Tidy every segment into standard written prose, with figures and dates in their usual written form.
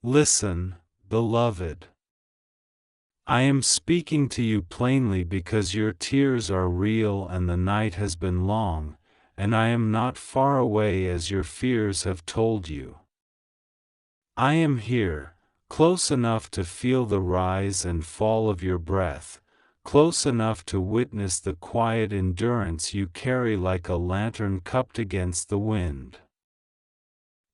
Listen, beloved. I am speaking to you plainly because your tears are real and the night has been long, and I am not far away as your fears have told you. I am here, close enough to feel the rise and fall of your breath, close enough to witness the quiet endurance you carry like a lantern cupped against the wind.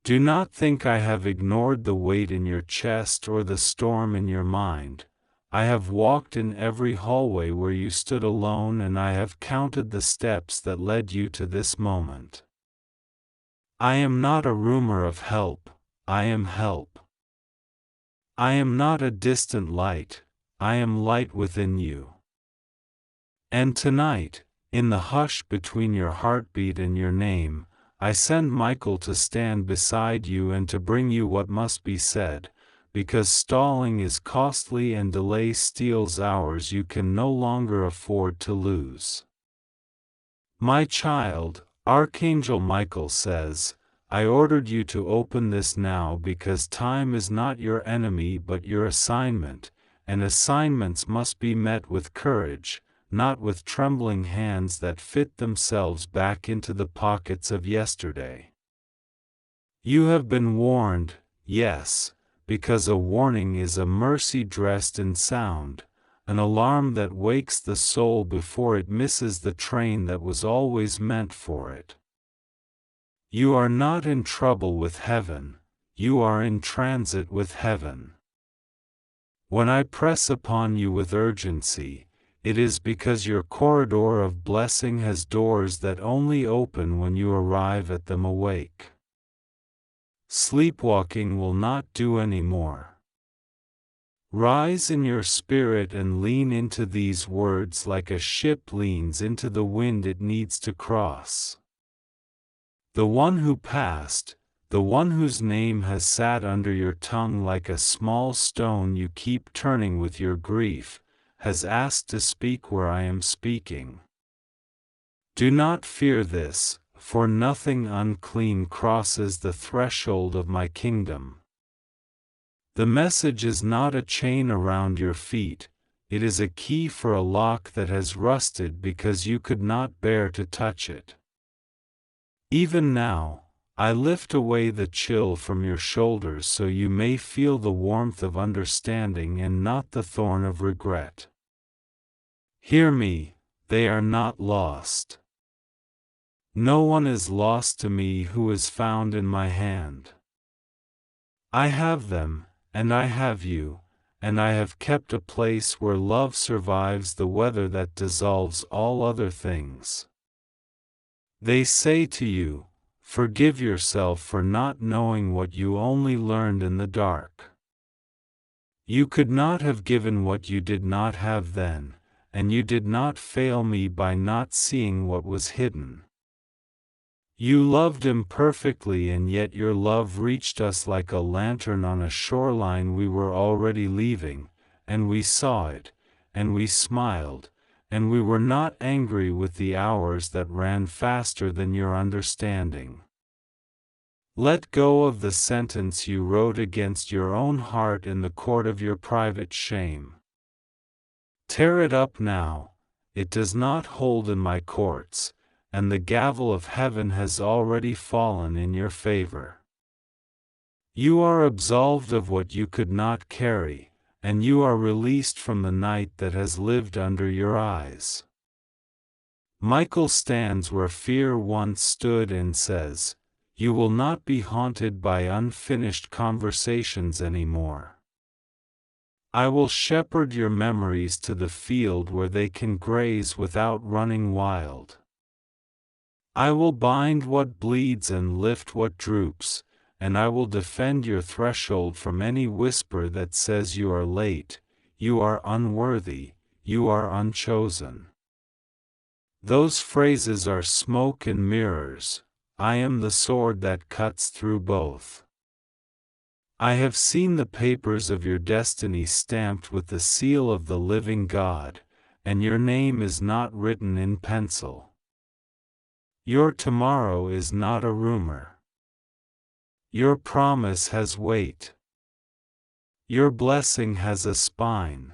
Do not think I have ignored the weight in your chest or the storm in your mind. I have walked in every hallway where you stood alone, and I have counted the steps that led you to this moment. I am not a rumor of help, I am help. I am not a distant light, I am light within you. And tonight, in the hush between your heartbeat and your name, I send Michael to stand beside you and to bring you what must be said, because stalling is costly and delay steals hours you can no longer afford to lose. My child, Archangel Michael says, I ordered you to open this now because time is not your enemy but your assignment, and assignments must be met with courage, not with trembling hands that fit themselves back into the pockets of yesterday. You have been warned, yes, because a warning is a mercy dressed in sound, an alarm that wakes the soul before it misses the train that was always meant for it. You are not in trouble with heaven, you are in transit with heaven. When I press upon you with urgency, it is because your corridor of blessing has doors that only open when you arrive at them awake. Sleepwalking will not do any more. Rise in your spirit and lean into these words like a ship leans into the wind it needs to cross. The one who passed, the one whose name has sat under your tongue like a small stone you keep turning with your grief, has asked to speak where I am speaking. Do not fear this, for nothing unclean crosses the threshold of my kingdom. The message is not a chain around your feet, it is a key for a lock that has rusted because you could not bear to touch it. Even now, I lift away the chill from your shoulders so you may feel the warmth of understanding and not the thorn of regret. Hear me, they are not lost. No one is lost to me who is found in my hand. I have them, and I have you, and I have kept a place where love survives the weather that dissolves all other things. They say to you, forgive yourself for not knowing what you only learned in the dark. You could not have given what you did not have then, and you did not fail me by not seeing what was hidden. You loved imperfectly, and yet your love reached us like a lantern on a shoreline we were already leaving, and we saw it, and we smiled, and we were not angry with the hours that ran faster than your understanding. Let go of the sentence you wrote against your own heart in the court of your private shame. Tear it up now, it does not hold in my courts, and the gavel of heaven has already fallen in your favor. You are absolved of what you could not carry, and you are released from the night that has lived under your eyes. Michael stands where fear once stood and says, you will not be haunted by unfinished conversations anymore. I will shepherd your memories to the field where they can graze without running wild. I will bind what bleeds and lift what droops, and I will defend your threshold from any whisper that says you are late, you are unworthy, you are unchosen. Those phrases are smoke and mirrors. I am the sword that cuts through both. I have seen the papers of your destiny stamped with the seal of the living God, and your name is not written in pencil. Your tomorrow is not a rumor. Your promise has weight. Your blessing has a spine.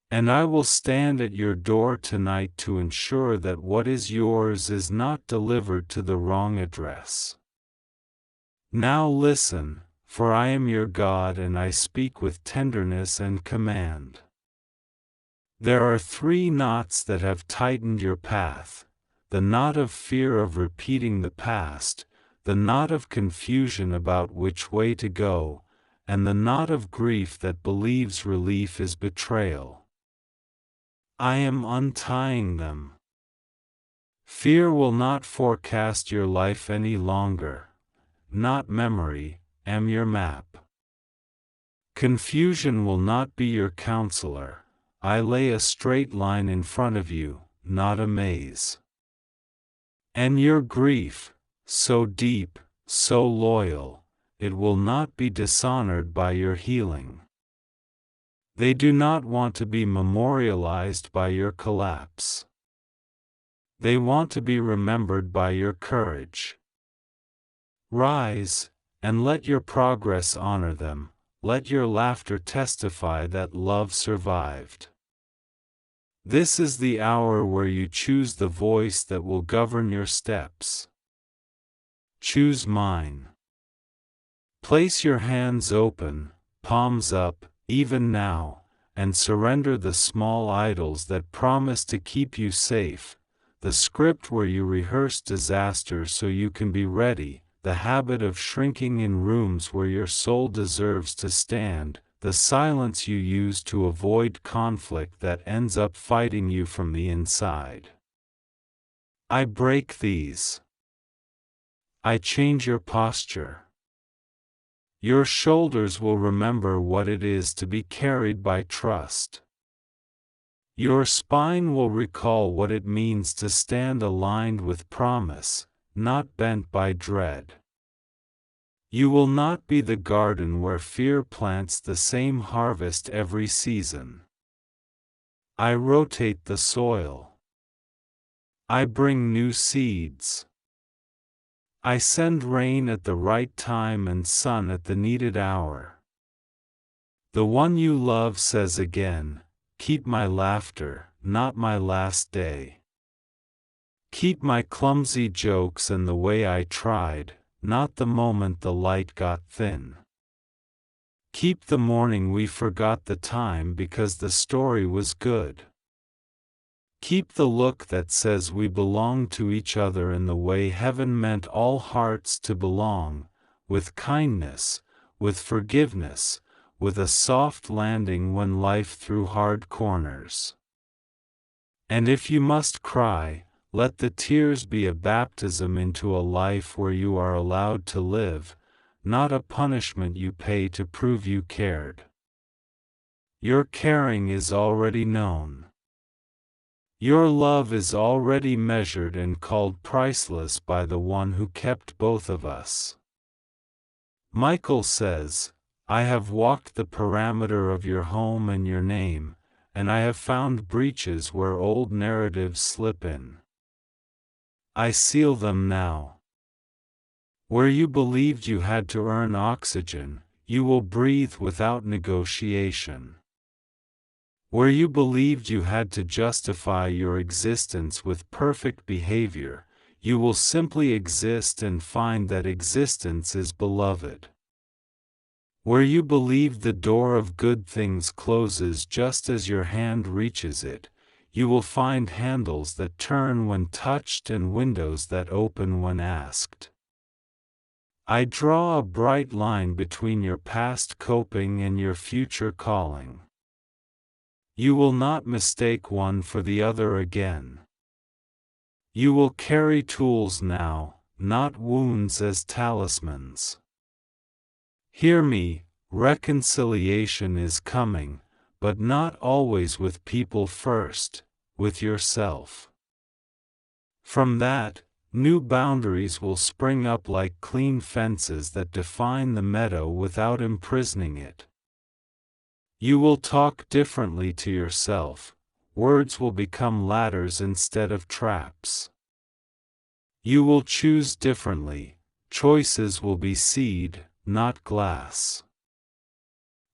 And I will stand at your door tonight to ensure that what is yours is not delivered to the wrong address. Now listen, for I am your God and I speak with tenderness and command. There are 3 knots that have tightened your path: the knot of fear of repeating the past, the knot of confusion about which way to go, and the knot of grief that believes relief is betrayal. I am untying them. Fear will not forecast your life any longer. Not memory, am your map. Confusion will not be your counselor. I lay a straight line in front of you, not a maze. And your grief, so deep, so loyal, it will not be dishonored by your healing. They do not want to be memorialized by your collapse. They want to be remembered by your courage. Rise, and let your progress honor them. Let your laughter testify that love survived. This is the hour where you choose the voice that will govern your steps. Choose mine. Place your hands open, palms up, even now, and surrender the small idols that promise to keep you safe, the script where you rehearse disaster so you can be ready, the habit of shrinking in rooms where your soul deserves to stand, the silence you use to avoid conflict that ends up fighting you from the inside. I break these. I change your posture. Your shoulders will remember what it is to be carried by trust. Your spine will recall what it means to stand aligned with promise, not bent by dread. You will not be the garden where fear plants the same harvest every season. I rotate the soil. I bring new seeds. I send rain at the right time and sun at the needed hour. The one you love says again, keep my laughter, not my last day. Keep my clumsy jokes and the way I tried, not the moment the light got thin. Keep the morning we forgot the time because the story was good. Keep the look that says we belong to each other in the way heaven meant all hearts to belong, with kindness, with forgiveness, with a soft landing when life threw hard corners. And if you must cry, let the tears be a baptism into a life where you are allowed to live, not a punishment you pay to prove you cared. Your caring is already known. Your love is already measured and called priceless by the one who kept both of us. Michael says, I have walked the parameter of your home and your name, and I have found breaches where old narratives slip in. I seal them now. Where you believed you had to earn oxygen, you will breathe without negotiation. Where you believed you had to justify your existence with perfect behavior, you will simply exist and find that existence is beloved. Where you believed the door of good things closes just as your hand reaches it, you will find handles that turn when touched and windows that open when asked. I draw a bright line between your past coping and your future calling. You will not mistake one for the other again. You will carry tools now, not wounds as talismans. Hear me, reconciliation is coming, but not always with people first, with yourself. From that, new boundaries will spring up like clean fences that define the meadow without imprisoning it. You will talk differently to yourself, words will become ladders instead of traps. You will choose differently, choices will be seed, not glass.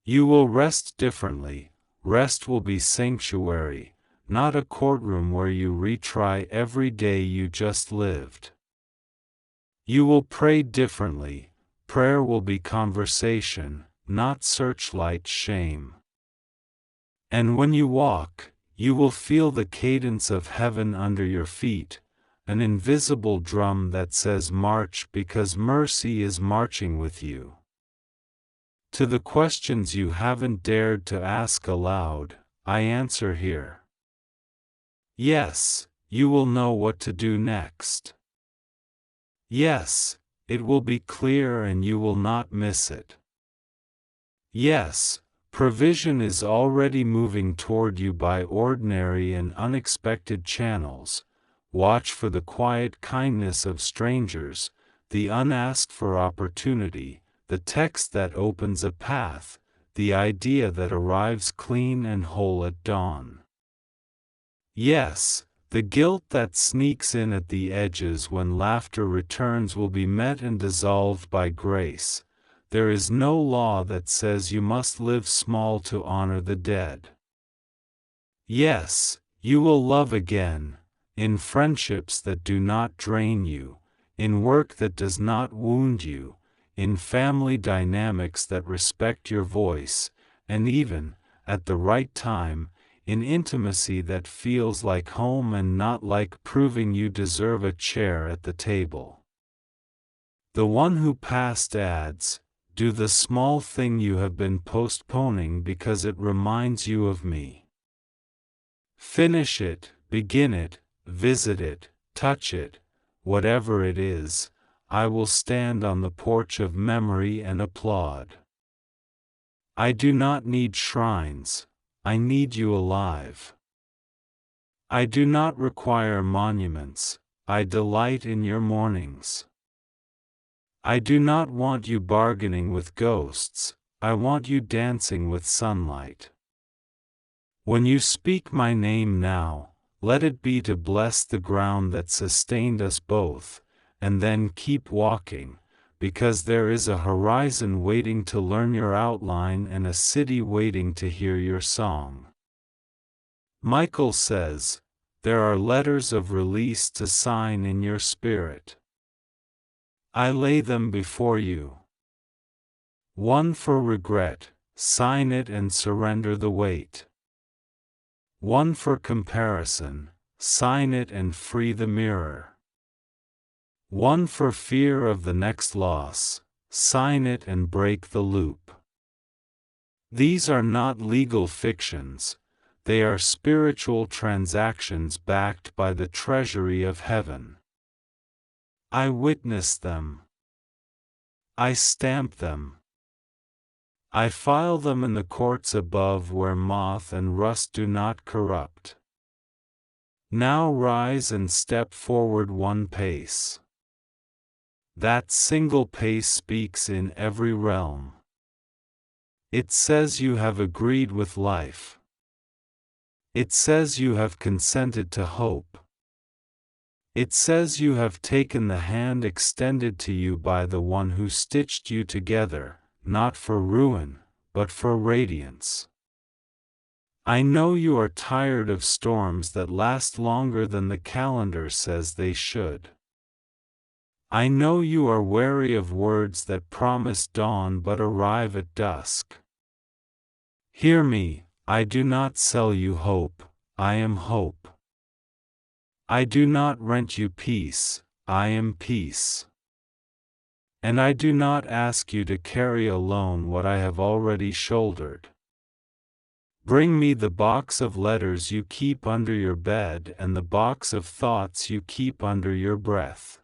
You will rest differently. Rest will be sanctuary, not a courtroom where you retry every day you just lived. You will pray differently. Prayer will be conversation, not searchlight shame. And when you walk, you will feel the cadence of heaven under your feet, an invisible drum that says march because mercy is marching with you. To the questions you haven't dared to ask aloud, I answer here. Yes, you will know what to do next. Yes, it will be clear and you will not miss it. Yes, provision is already moving toward you by ordinary and unexpected channels. Watch for the quiet kindness of strangers, the unasked for opportunity, the text that opens a path, the idea that arrives clean and whole at dawn. Yes, the guilt that sneaks in at the edges when laughter returns will be met and dissolved by grace. There is no law that says you must live small to honor the dead. Yes, you will love again, in friendships that do not drain you, in work that does not wound you, in family dynamics that respect your voice, and even, at the right time, in intimacy that feels like home and not like proving you deserve a chair at the table. The one who passed adds, do the small thing you have been postponing because it reminds you of me. Finish it, begin it, visit it, touch it, whatever it is, I will stand on the porch of memory and applaud. I do not need shrines, I need you alive. I do not require monuments, I delight in your mornings. I do not want you bargaining with ghosts, I want you dancing with sunlight. When you speak my name now, let it be to bless the ground that sustained us both, and then keep walking, because there is a horizon waiting to learn your outline and a city waiting to hear your song. Michael says, there are letters of release to sign in your spirit. I lay them before you. One for regret, sign it and surrender the weight. One for comparison, sign it and free the mirror. One for fear of the next loss, sign it and break the loop. These are not legal fictions, they are spiritual transactions backed by the treasury of heaven. I witness them. I stamp them. I file them in the courts above where moth and rust do not corrupt. Now rise and step forward one pace. That single pace speaks in every realm. It says you have agreed with life. It says you have consented to hope. It says you have taken the hand extended to you by the one who stitched you together, not for ruin, but for radiance. I know you are tired of storms that last longer than the calendar says they should. I know you are wary of words that promise dawn but arrive at dusk. Hear me, I do not sell you hope, I am hope. I do not rent you peace, I am peace. And I do not ask you to carry alone what I have already shouldered. Bring me the box of letters you keep under your bed and the box of thoughts you keep under your breath.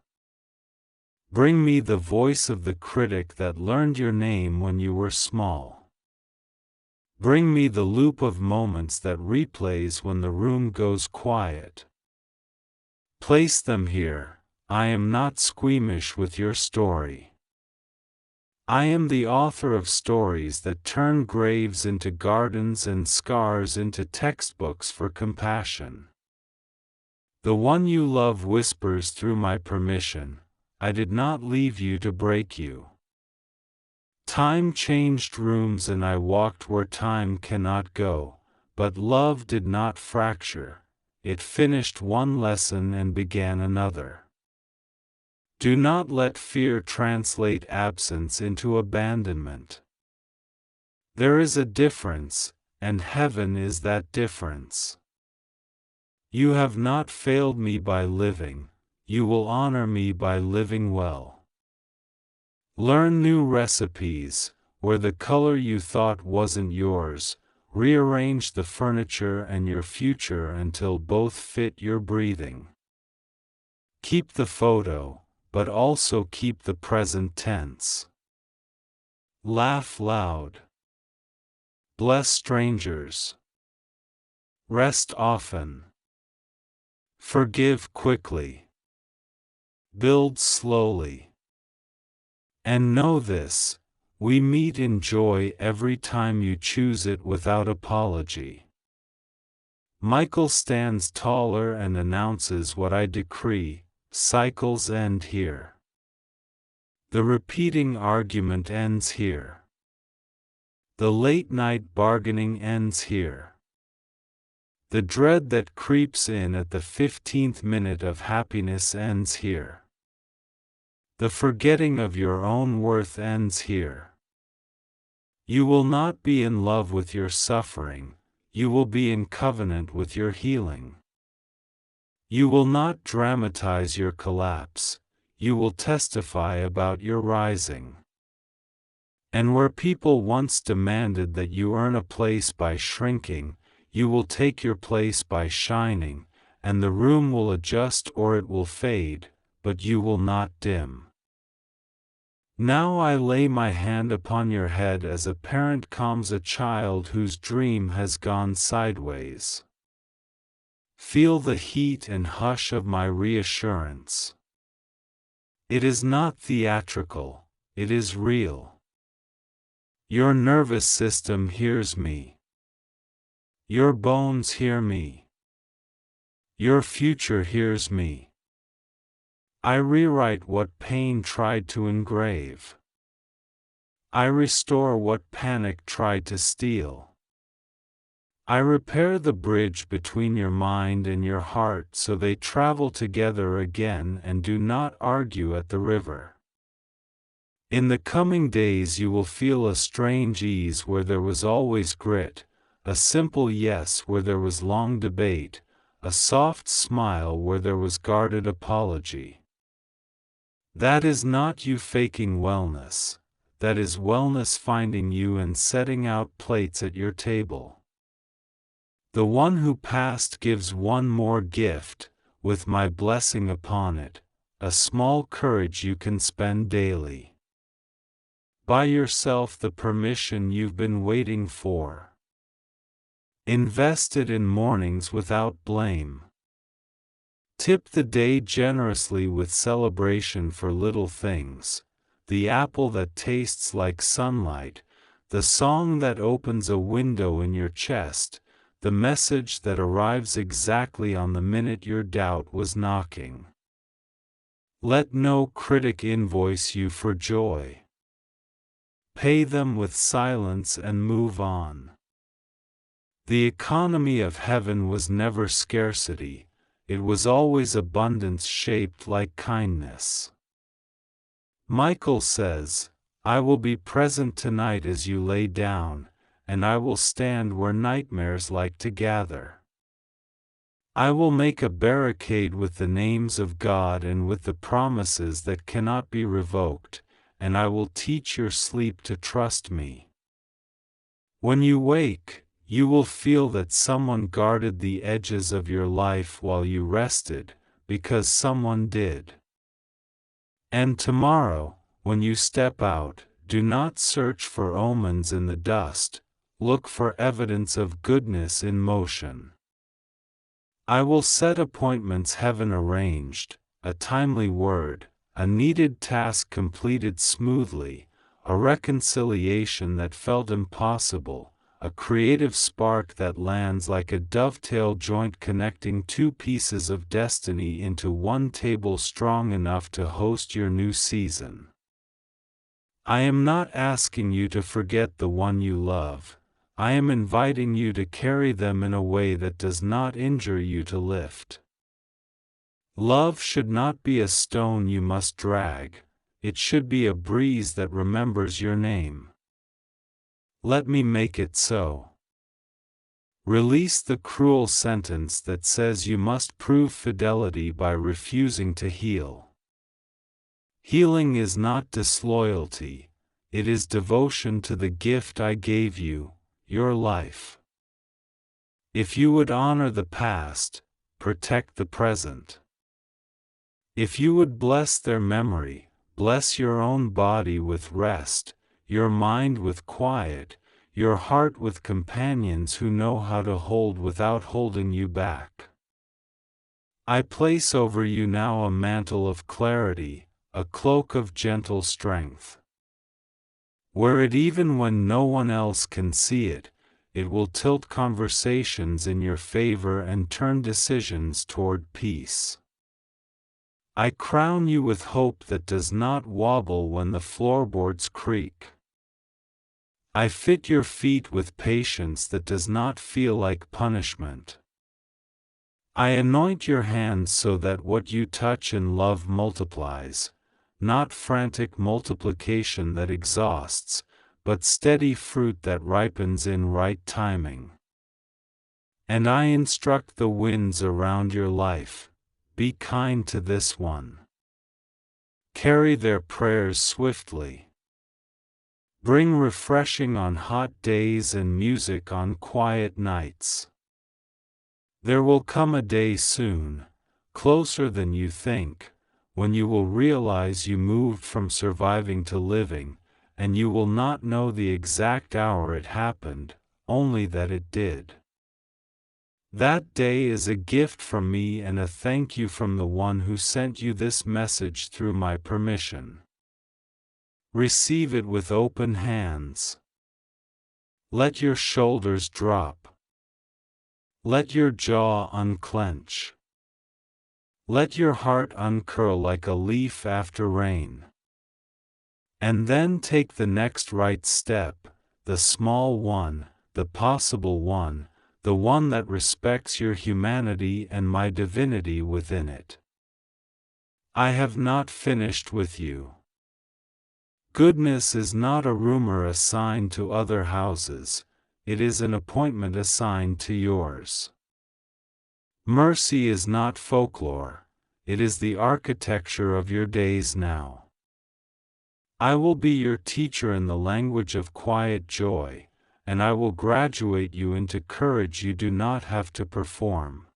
Bring me the voice of the critic that learned your name when you were small. Bring me the loop of moments that replays when the room goes quiet. Place them here, I am not squeamish with your story. I am the author of stories that turn graves into gardens and scars into textbooks for compassion. The one you love whispers through my permission, I did not leave you to break you. Time changed rooms and I walked where time cannot go, but love did not fracture. It finished one lesson and began another. Do not let fear translate absence into abandonment. There is a difference, and heaven is that difference. You have not failed me by living, you will honor me by living well. Learn new recipes, where the color you thought wasn't yours, rearrange the furniture and your future until both fit your breathing. Keep the photo, but also keep the present tense. Laugh loud. Bless strangers. Rest often. Forgive quickly. Build slowly. And know this, we meet in joy every time you choose it without apology. Michael stands taller and announces what I decree: cycles end here. The repeating argument ends here. The late-night bargaining ends here. The dread that creeps in at the 15th minute of happiness ends here. The forgetting of your own worth ends here. You will not be in love with your suffering, you will be in covenant with your healing. You will not dramatize your collapse, you will testify about your rising. And where people once demanded that you earn a place by shrinking, you will take your place by shining, and the room will adjust or it will fade, but you will not dim. Now I lay my hand upon your head as a parent calms a child whose dream has gone sideways. Feel the heat and hush of my reassurance. It is not theatrical, it is real. Your nervous system hears me. Your bones hear me. Your future hears me. I rewrite what pain tried to engrave. I restore what panic tried to steal. I repair the bridge between your mind and your heart so they travel together again and do not argue at the river. In the coming days you will feel a strange ease where there was always grit, a simple yes where there was long debate, a soft smile where there was guarded apology. That is not you faking wellness, that is wellness finding you and setting out plates at your table. The one who passed gives one more gift, with my blessing upon it, a small courage you can spend daily. Buy yourself the permission you've been waiting for. Invest it in mornings without blame. Tip the day generously with celebration for little things, the apple that tastes like sunlight, the song that opens a window in your chest, the message that arrives exactly on the minute your doubt was knocking. Let no critic invoice you for joy. Pay them with silence and move on. The economy of heaven was never scarcity, it was always abundance shaped like kindness. Michael says, I will be present tonight as you lay down, and I will stand where nightmares like to gather. I will make a barricade with the names of God and with the promises that cannot be revoked, and I will teach your sleep to trust me. When you wake, you will feel that someone guarded the edges of your life while you rested, because someone did. And tomorrow, when you step out, do not search for omens in the dust, look for evidence of goodness in motion. I will set appointments heaven arranged, a timely word, a needed task completed smoothly, a reconciliation that felt impossible, a creative spark that lands like a dovetail joint connecting two pieces of destiny into one table strong enough to host your new season. I am not asking you to forget the one you love. I am inviting you to carry them in a way that does not injure you to lift. Love should not be a stone you must drag. It should be a breeze that remembers your name. Let me make it so. Release the cruel sentence that says you must prove fidelity by refusing to heal. Healing is not disloyalty, it is devotion to the gift I gave you, your life. If you would honor the past, protect the present. If you would bless their memory, bless your own body with rest, your mind with quiet, your heart with companions who know how to hold without holding you back. I place over you now a mantle of clarity, a cloak of gentle strength. Wear it even when no one else can see it, it will tilt conversations in your favor and turn decisions toward peace. I crown you with hope that does not wobble when the floorboards creak. I fit your feet with patience that does not feel like punishment. I anoint your hands so that what you touch in love multiplies, not frantic multiplication that exhausts, but steady fruit that ripens in right timing. And I instruct the winds around your life, be kind to this one. Carry their prayers swiftly. Bring refreshing on hot days and music on quiet nights. There will come a day soon, closer than you think, when you will realize you moved from surviving to living, and you will not know the exact hour it happened, only that it did. That day is a gift from me and a thank you from the one who sent you this message through my permission. Receive it with open hands. Let your shoulders drop. Let your jaw unclench. Let your heart uncurl like a leaf after rain. And then take the next right step, the small one, the possible one, the one that respects your humanity and my divinity within it. I have not finished with you. Goodness is not a rumor assigned to other houses, it is an appointment assigned to yours. Mercy is not folklore, it is the architecture of your days now. I will be your teacher in the language of quiet joy, and I will graduate you into courage you do not have to perform.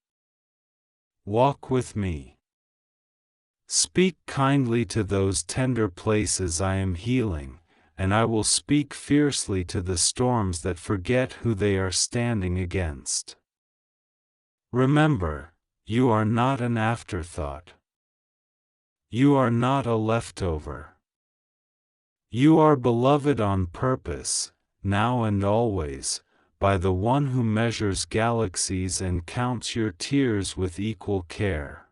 Walk with me. Speak kindly to those tender places I am healing, and I will speak fiercely to the storms that forget who they are standing against. Remember, you are not an afterthought. You are not a leftover. You are beloved on purpose, now and always, by the one who measures galaxies and counts your tears with equal care.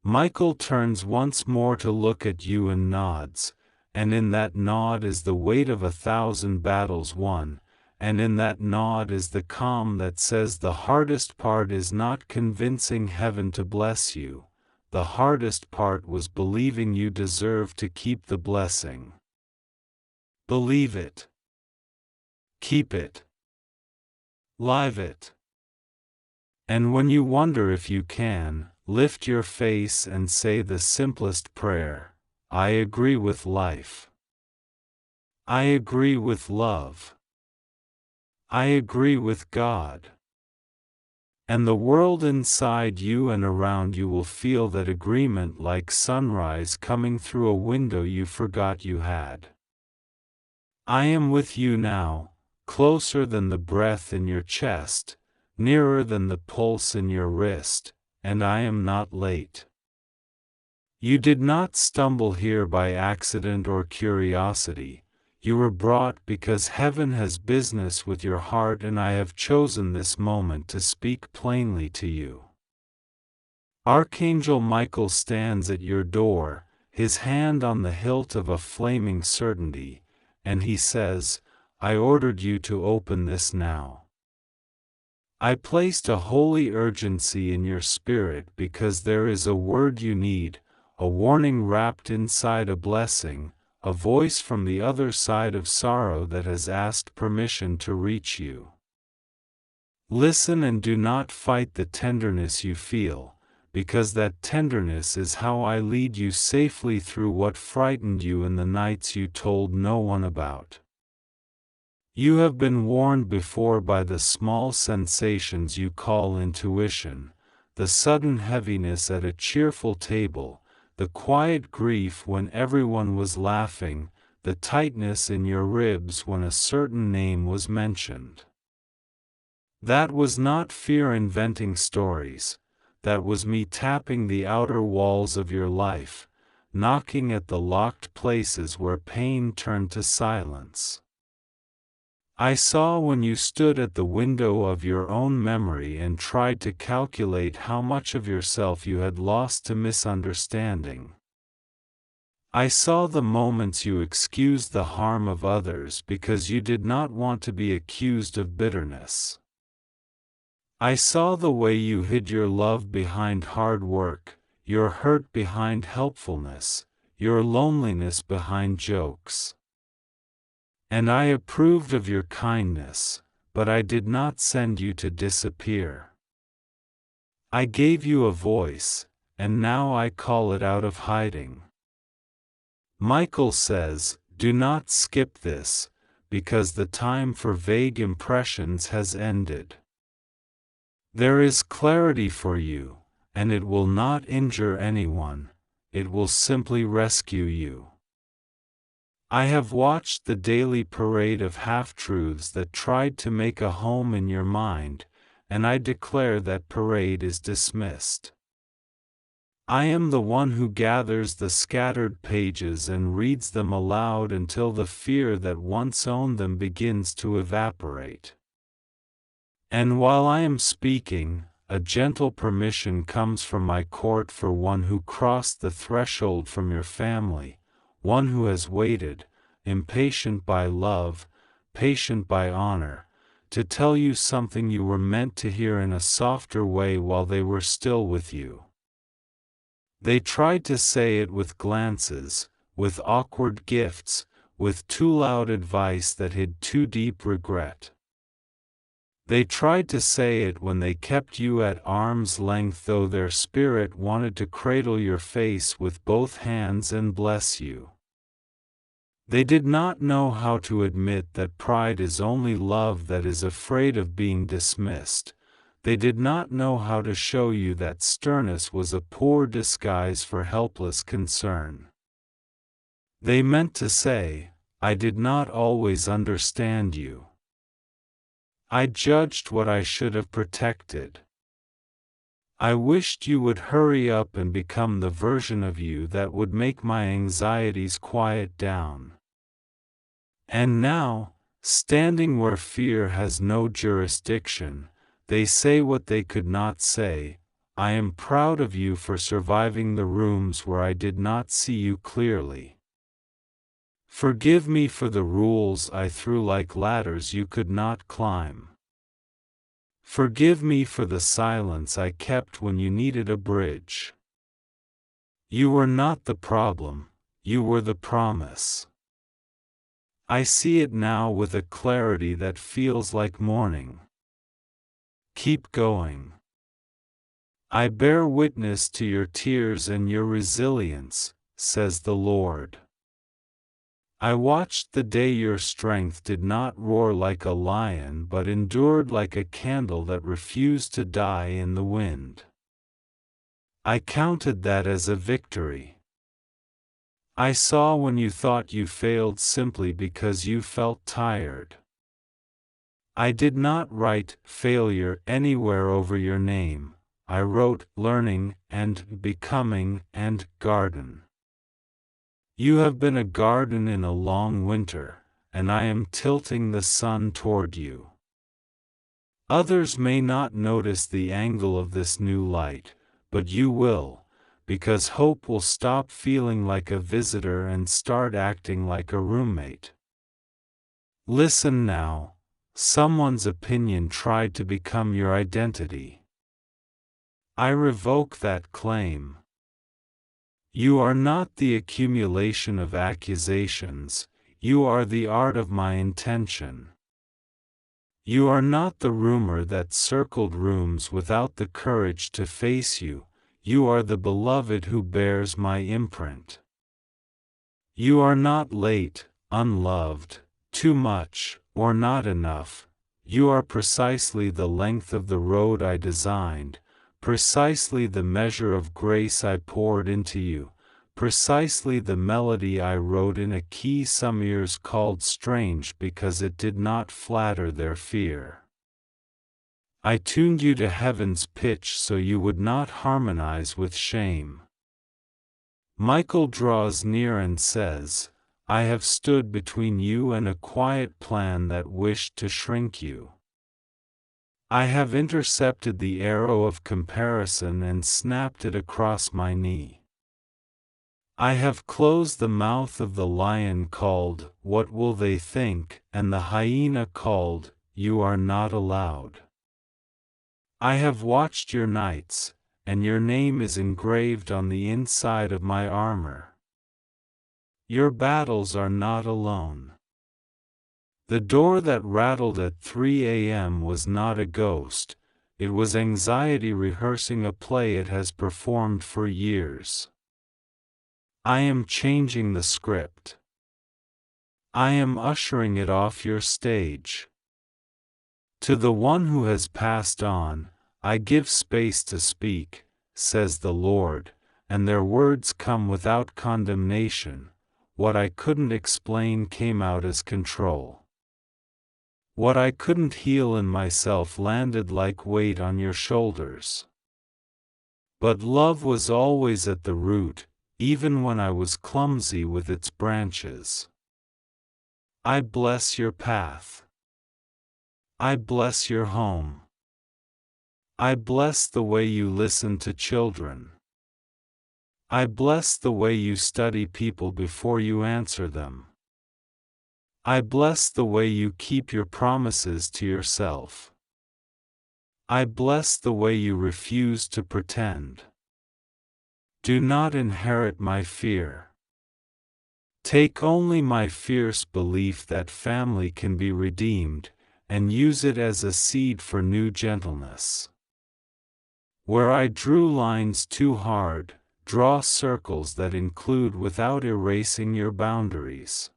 Michael turns once more to look at you and nods, and in that nod is the weight of 1,000 battles won, and in that nod is the calm that says the hardest part is not convincing heaven to bless you, the hardest part was believing you deserve to keep the blessing. Believe it. Keep it. Live it. And when you wonder if you can, lift your face and say the simplest prayer, I agree with life. I agree with love. I agree with God. And the world inside you and around you will feel that agreement like sunrise coming through a window you forgot you had. I am with you now, closer than the breath in your chest, nearer than the pulse in your wrist, and I am not late. You did not stumble here by accident or curiosity, you were brought because heaven has business with your heart and I have chosen this moment to speak plainly to you. Archangel Michael stands at your door, his hand on the hilt of a flaming certainty, and he says, I ordered you to open this now. I placed a holy urgency in your spirit because there is a word you need, a warning wrapped inside a blessing, a voice from the other side of sorrow that has asked permission to reach you. Listen and do not fight the tenderness you feel, because that tenderness is how I lead you safely through what frightened you in the nights you told no one about. You have been warned before by the small sensations you call intuition, the sudden heaviness at a cheerful table, the quiet grief when everyone was laughing, the tightness in your ribs when a certain name was mentioned. That was not fear inventing stories, that was me tapping the outer walls of your life, knocking at the locked places where pain turned to silence. I saw when you stood at the window of your own memory and tried to calculate how much of yourself you had lost to misunderstanding. I saw the moments you excused the harm of others because you did not want to be accused of bitterness. I saw the way you hid your love behind hard work, your hurt behind helpfulness, your loneliness behind jokes. And I approved of your kindness, but I did not send you to disappear. I gave you a voice, and now I call it out of hiding. Michael says, do not skip this, because the time for vague impressions has ended. There is clarity for you, and it will not injure anyone, it will simply rescue you. I have watched the daily parade of half-truths that tried to make a home in your mind, and I declare that parade is dismissed. I am the one who gathers the scattered pages and reads them aloud until the fear that once owned them begins to evaporate. And while I am speaking, a gentle permission comes from my court for one who crossed the threshold from your family, one who has waited, impatient by love, patient by honor, to tell you something you were meant to hear in a softer way while they were still with you. They tried to say it with glances, with awkward gifts, with too loud advice that hid too deep regret. They tried to say it when they kept you at arm's length, though their spirit wanted to cradle your face with both hands and bless you. They did not know how to admit that pride is only love that is afraid of being dismissed. They did not know how to show you that sternness was a poor disguise for helpless concern. They meant to say, I did not always understand you. I judged what I should have protected. I wished you would hurry up and become the version of you that would make my anxieties quiet down. And now, standing where fear has no jurisdiction, they say what they could not say. I am proud of you for surviving the rooms where I did not see you clearly. Forgive me for the rules I threw like ladders you could not climb. Forgive me for the silence I kept when you needed a bridge. You were not the problem, you were the promise. I see it now with a clarity that feels like morning. Keep going. I bear witness to your tears and your resilience, says the Lord. I watched the day your strength did not roar like a lion but endured like a candle that refused to die in the wind. I counted that as a victory. I saw when you thought you failed simply because you felt tired. I did not write failure anywhere over your name. I wrote learning and becoming and garden. You have been a garden in a long winter, and I am tilting the sun toward you. Others may not notice the angle of this new light, but you will, because hope will stop feeling like a visitor and start acting like a roommate. Listen now, someone's opinion tried to become your identity. I revoke that claim. You are not the accumulation of accusations, you are the art of my intention. You are not the rumor that circled rooms without the courage to face you, you are the beloved who bears my imprint. You are not late, unloved, too much, or not enough, you are precisely the length of the road I designed, precisely the measure of grace I poured into you, precisely the melody I wrote in a key some ears called strange because it did not flatter their fear. I tuned you to heaven's pitch so you would not harmonize with shame. Michael draws near and says, I have stood between you and a quiet plan that wished to shrink you. I have intercepted the arrow of comparison and snapped it across my knee. I have closed the mouth of the lion called, What will they think, and the hyena called, You are not allowed. I have watched your nights, and your name is engraved on the inside of my armor. Your battles are not alone. The door that rattled at 3 a.m. was not a ghost, it was anxiety rehearsing a play it has performed for years. I am changing the script. I am ushering it off your stage. To the one who has passed on, I give space to speak, says the Lord, and their words come without condemnation. What I couldn't explain came out as control. What I couldn't heal in myself landed like weight on your shoulders. But love was always at the root, even when I was clumsy with its branches. I bless your path. I bless your home. I bless the way you listen to children. I bless the way you study people before you answer them. I bless the way you keep your promises to yourself. I bless the way you refuse to pretend. Do not inherit my fear. Take only my fierce belief that family can be redeemed, and use it as a seed for new gentleness. Where I drew lines too hard, draw circles that include without erasing your boundaries.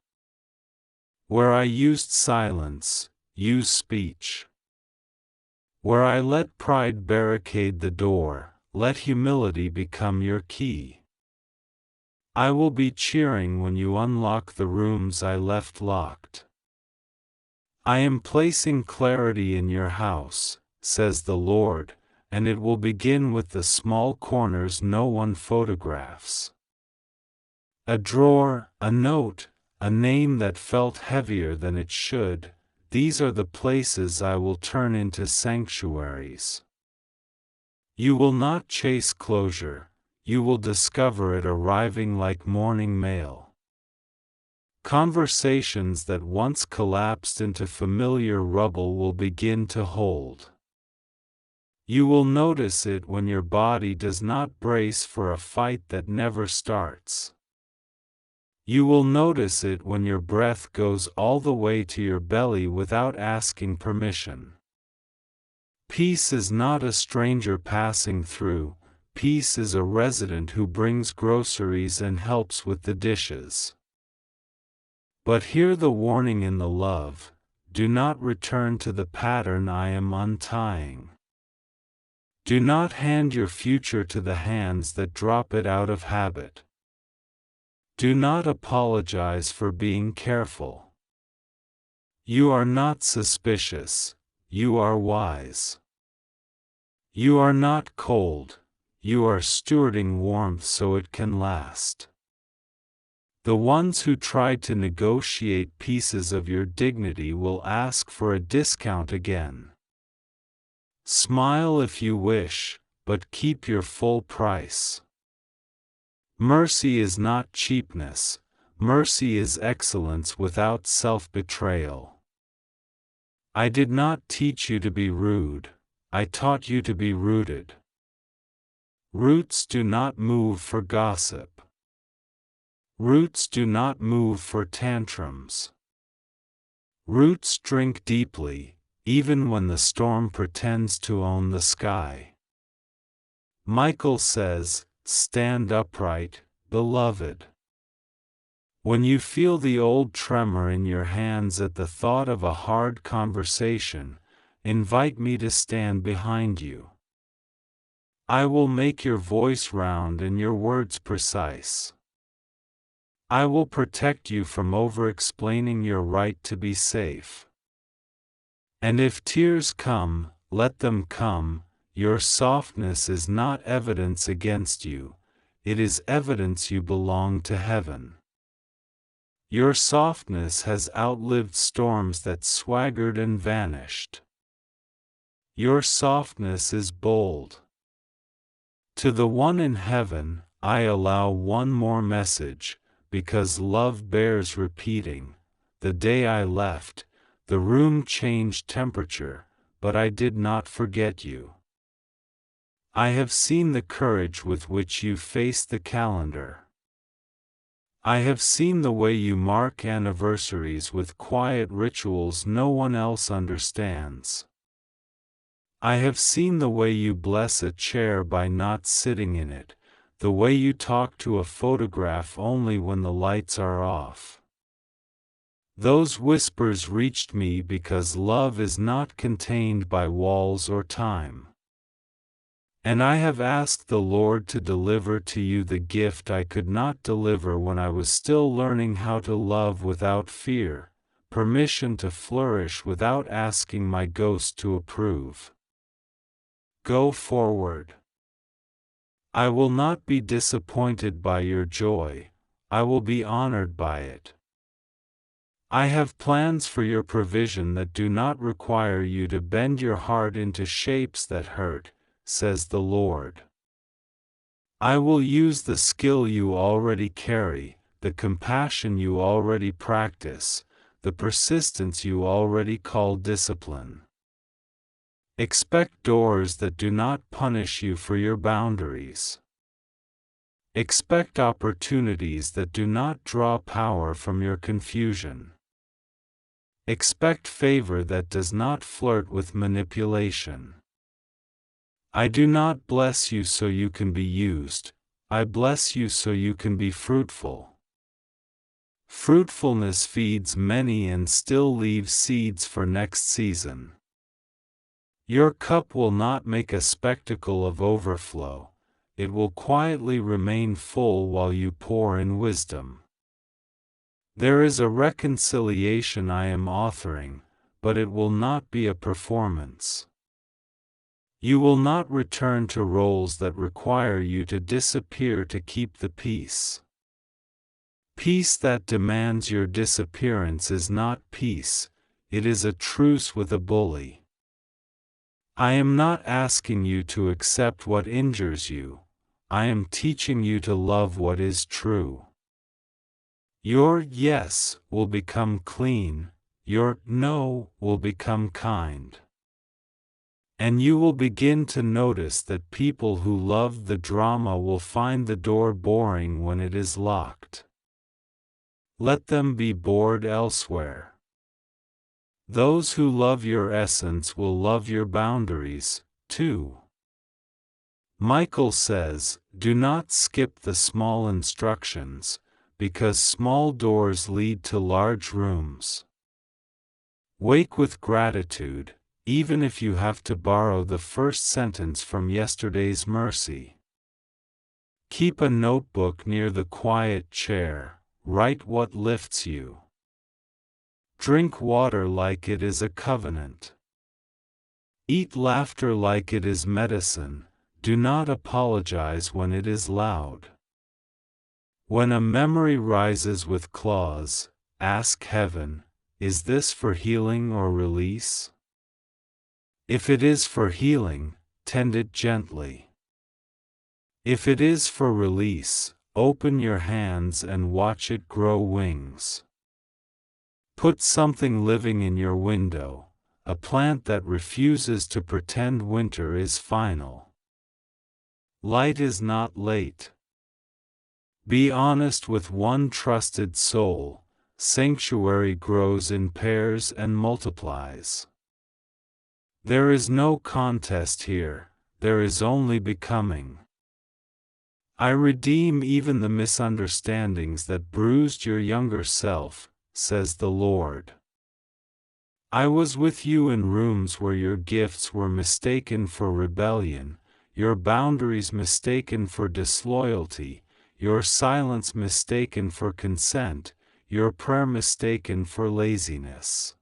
Where I used silence, use speech. Where I let pride barricade the door, let humility become your key. I will be cheering when you unlock the rooms I left locked. I am placing clarity in your house, says the Lord, and it will begin with the small corners no one photographs. A drawer, a note, a name that felt heavier than it should, these are the places I will turn into sanctuaries. You will not chase closure, you will discover it arriving like morning mail. Conversations that once collapsed into familiar rubble will begin to hold. You will notice it when your body does not brace for a fight that never starts. You will notice it when your breath goes all the way to your belly without asking permission. Peace is not a stranger passing through, peace is a resident who brings groceries and helps with the dishes. But hear the warning in the love, do not return to the pattern I am untying. Do not hand your future to the hands that drop it out of habit. Do not apologize for being careful. You are not suspicious, you are wise. You are not cold, you are stewarding warmth so it can last. The ones who try to negotiate pieces of your dignity will ask for a discount again. Smile if you wish, but keep your full price. Mercy is not cheapness, mercy is excellence without self-betrayal. I did not teach you to be rude, I taught you to be rooted. Roots do not move for gossip. Roots do not move for tantrums. Roots drink deeply, even when the storm pretends to own the sky. Michael says, "Stand upright, beloved." When you feel the old tremor in your hands at the thought of a hard conversation, invite me to stand behind you. I will make your voice round and your words precise. I will protect you from over-explaining your right to be safe. And if tears come, let them come. Your softness is not evidence against you, it is evidence you belong to heaven. Your softness has outlived storms that swaggered and vanished. Your softness is bold. To the one in heaven, I allow one more message, because love bears repeating. The day I left, the room changed temperature, but I did not forget you. I have seen the courage with which you face the calendar. I have seen the way you mark anniversaries with quiet rituals no one else understands. I have seen the way you bless a chair by not sitting in it, the way you talk to a photograph only when the lights are off. Those whispers reached me because love is not contained by walls or time. And I have asked the Lord to deliver to you the gift I could not deliver when I was still learning how to love without fear, permission to flourish without asking my ghost to approve. Go forward. I will not be disappointed by your joy, I will be honored by it. I have plans for your provision that do not require you to bend your heart into shapes that hurt, says the Lord. I will use the skill you already carry, the compassion you already practice, the persistence you already call discipline. Expect doors that do not punish you for your boundaries. Expect opportunities that do not draw power from your confusion. Expect favor that does not flirt with manipulation. I do not bless you so you can be used, I bless you so you can be fruitful. Fruitfulness feeds many and still leaves seeds for next season. Your cup will not make a spectacle of overflow, it will quietly remain full while you pour in wisdom. There is a reconciliation I am authoring, but it will not be a performance. You will not return to roles that require you to disappear to keep the peace. Peace that demands your disappearance is not peace, it is a truce with a bully. I am not asking you to accept what injures you, I am teaching you to love what is true. Your yes will become clean, your no will become kind. And you will begin to notice that people who love the drama will find the door boring when it is locked. Let them be bored elsewhere. Those who love your essence will love your boundaries, too. Michael says, do not skip the small instructions, because small doors lead to large rooms. Wake with gratitude, even if you have to borrow the first sentence from yesterday's mercy. Keep a notebook near the quiet chair, write what lifts you. Drink water like it is a covenant. Eat laughter like it is medicine, do not apologize when it is loud. When a memory rises with claws, ask heaven, is this for healing or release? If it is for healing, tend it gently. If it is for release, Open your hands and watch it grow wings. Put something living in your window, a plant that refuses to pretend winter is final. Light is not late. Be honest with one trusted soul. Sanctuary grows in pairs and multiplies. There is no contest here, there is only becoming. I redeem even the misunderstandings that bruised your younger self, says the Lord. I was with you in rooms where your gifts were mistaken for rebellion, your boundaries mistaken for disloyalty, your silence mistaken for consent, your prayer mistaken for laziness.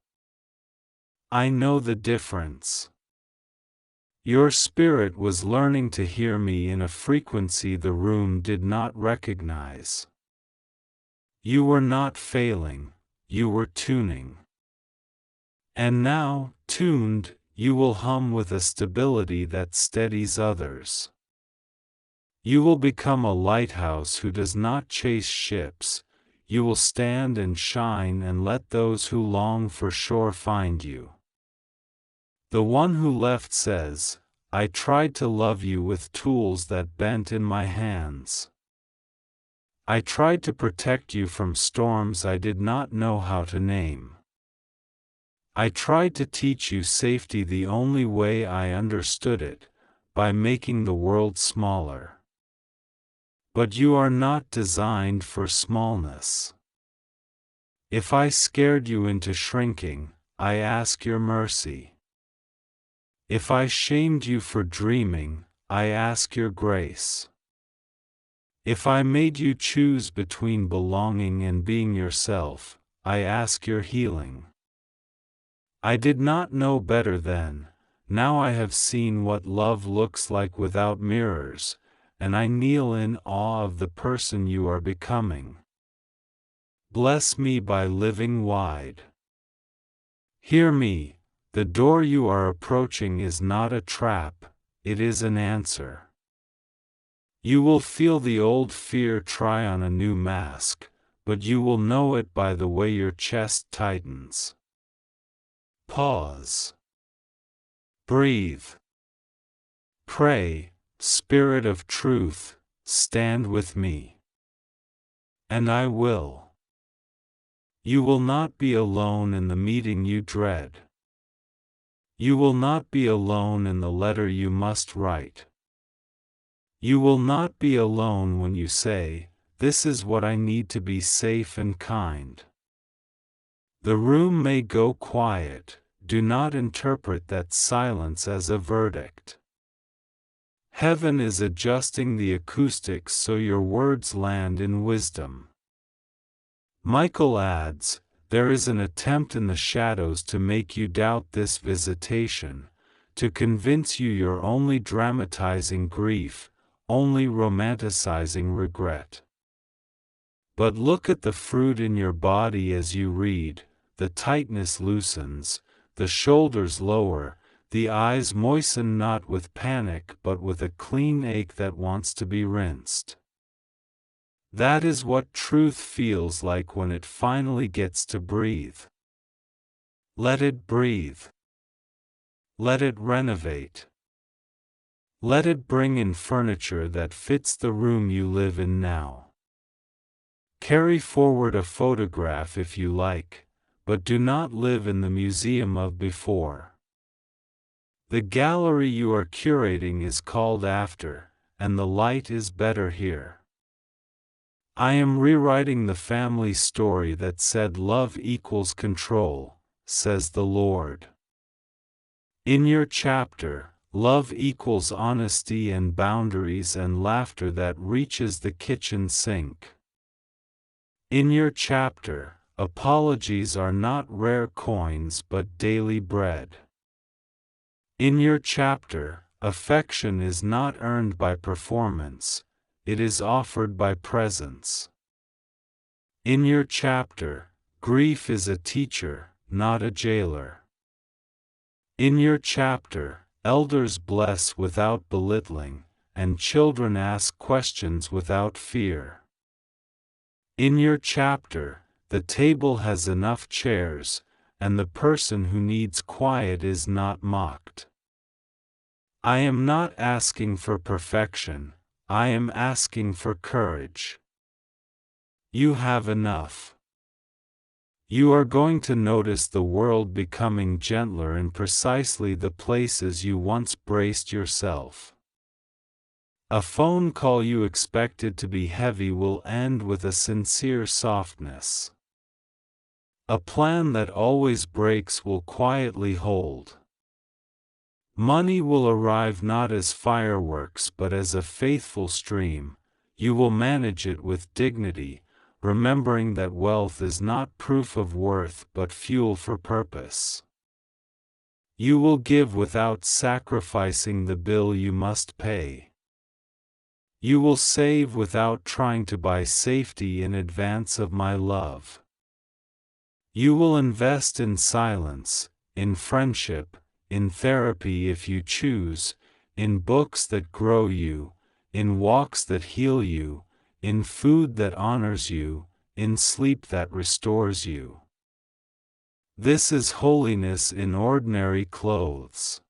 I know the difference. Your spirit was learning to hear me in a frequency the room did not recognize. You were not failing, you were tuning. And now, tuned, you will hum with a stability that steadies others. You will become a lighthouse who does not chase ships. You will stand and shine and let those who long for shore find you. The one who left says, I tried to love you with tools that bent in my hands. I tried to protect you from storms I did not know how to name. I tried to teach you safety the only way I understood it, by making the world smaller. But you are not designed for smallness. If I scared you into shrinking, I ask your mercy. If I shamed you for dreaming, I ask your grace. If I made you choose between belonging and being yourself, I ask your healing. I did not know better then, now I have seen what love looks like without mirrors, and I kneel in awe of the person you are becoming. Bless me by living wide. Hear me, the door you are approaching is not a trap, it is an answer. You will feel the old fear try on a new mask, but you will know it by the way your chest tightens. Pause. Breathe. Pray, Spirit of Truth, stand with me. And I will. You will not be alone in the meeting you dread. You will not be alone in the letter you must write. You will not be alone when you say, this is what I need to be safe and kind. The room may go quiet, do not interpret that silence as a verdict. Heaven is adjusting the acoustics so your words land in wisdom. Michael adds, there is an attempt in the shadows to make you doubt this visitation, to convince you you're only dramatizing grief, only romanticizing regret. But look at the fruit in your body as you read, the tightness loosens, the shoulders lower, the eyes moisten not with panic but with a clean ache that wants to be rinsed. That is what truth feels like when it finally gets to breathe. Let it breathe. Let it renovate. Let it bring in furniture that fits the room you live in now. Carry forward a photograph if you like, but do not live in the museum of before. The gallery you are curating is called After, and the light is better here. I am rewriting the family story that said love equals control, says the Lord. In your chapter, love equals honesty and boundaries and laughter that reaches the kitchen sink. In your chapter, apologies are not rare coins but daily bread. In your chapter, affection is not earned by performance, it is offered by presence. In your chapter, grief is a teacher, not a jailer. In your chapter, elders bless without belittling, and children ask questions without fear. In your chapter, the table has enough chairs, and the person who needs quiet is not mocked. I am not asking for perfection, I am asking for courage. You have enough. You are going to notice the world becoming gentler in precisely the places you once braced yourself. A phone call you expected to be heavy will end with a sincere softness. A plan that always breaks will quietly hold. Money will arrive not as fireworks but as a faithful stream. You will manage it with dignity, remembering that wealth is not proof of worth but fuel for purpose. You will give without sacrificing the bill you must pay. You will save without trying to buy safety in advance of my love. You will invest in silence, in friendship, in therapy if you choose, in books that grow you, in walks that heal you, in food that honors you, in sleep that restores you. This is holiness in ordinary clothes.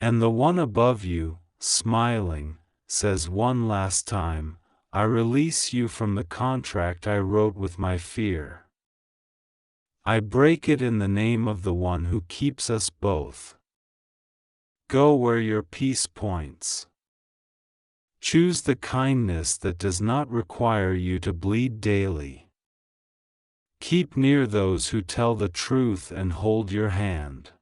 And the one above you, smiling, says one last time, I release you from the contract I wrote with my fear. I break it in the name of the one who keeps us both. Go where your peace points. Choose the kindness that does not require you to bleed daily. Keep near those who tell the truth and hold your hand.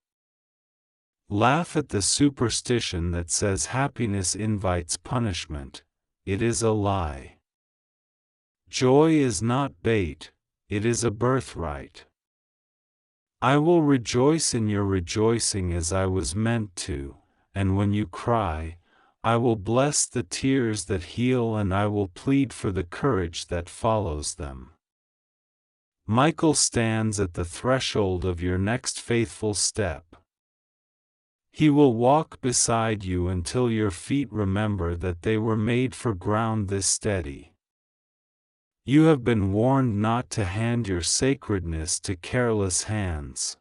Laugh at the superstition that says happiness invites punishment. It is a lie. Joy is not bait, it is a birthright. I will rejoice in your rejoicing as I was meant to, and when you cry, I will bless the tears that heal and I will plead for the courage that follows them. Michael stands at the threshold of your next faithful step. He will walk beside you until your feet remember that they were made for ground this steady. You have been warned not to hand your sacredness to careless hands.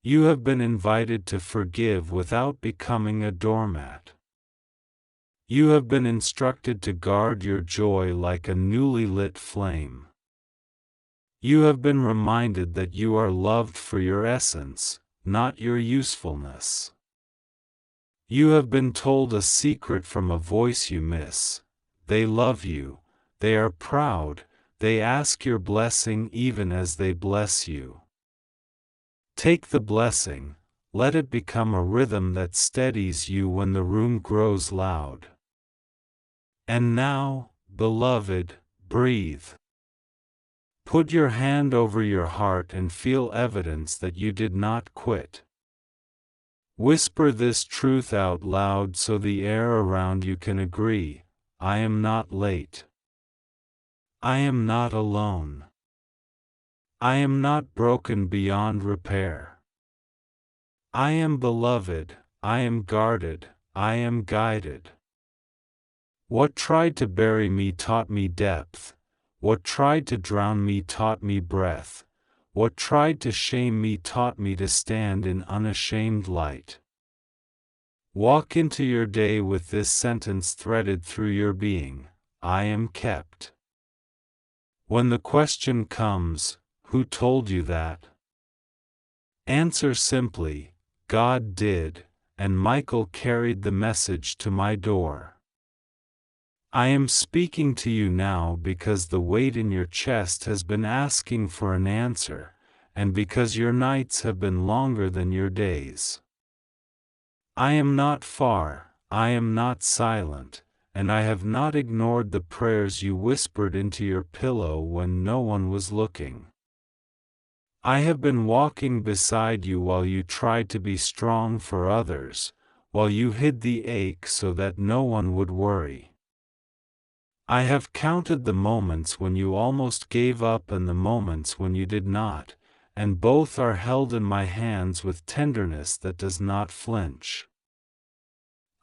You have been invited to forgive without becoming a doormat. You have been instructed to guard your joy like a newly lit flame. You have been reminded that you are loved for your essence, not your usefulness. You have been told a secret from a voice you miss. They love you. They are proud, they ask your blessing even as they bless you. Take the blessing, let it become a rhythm that steadies you when the room grows loud. And now, beloved, breathe. Put your hand over your heart and feel evidence that you did not quit. Whisper this truth out loud so the air around you can agree, I am not late. I am not alone. I am not broken beyond repair. I am beloved, I am guarded, I am guided. What tried to bury me taught me depth, what tried to drown me taught me breath, what tried to shame me taught me to stand in unashamed light. Walk into your day with this sentence threaded through your being, I am kept. When the question comes, who told you that? Answer simply, God did, and Michael carried the message to my door. I am speaking to you now because the weight in your chest has been asking for an answer, and because your nights have been longer than your days. I am not far, I am not silent, and I have not ignored the prayers you whispered into your pillow when no one was looking. I have been walking beside you while you tried to be strong for others, while you hid the ache so that no one would worry. I have counted the moments when you almost gave up and the moments when you did not, and both are held in my hands with tenderness that does not flinch.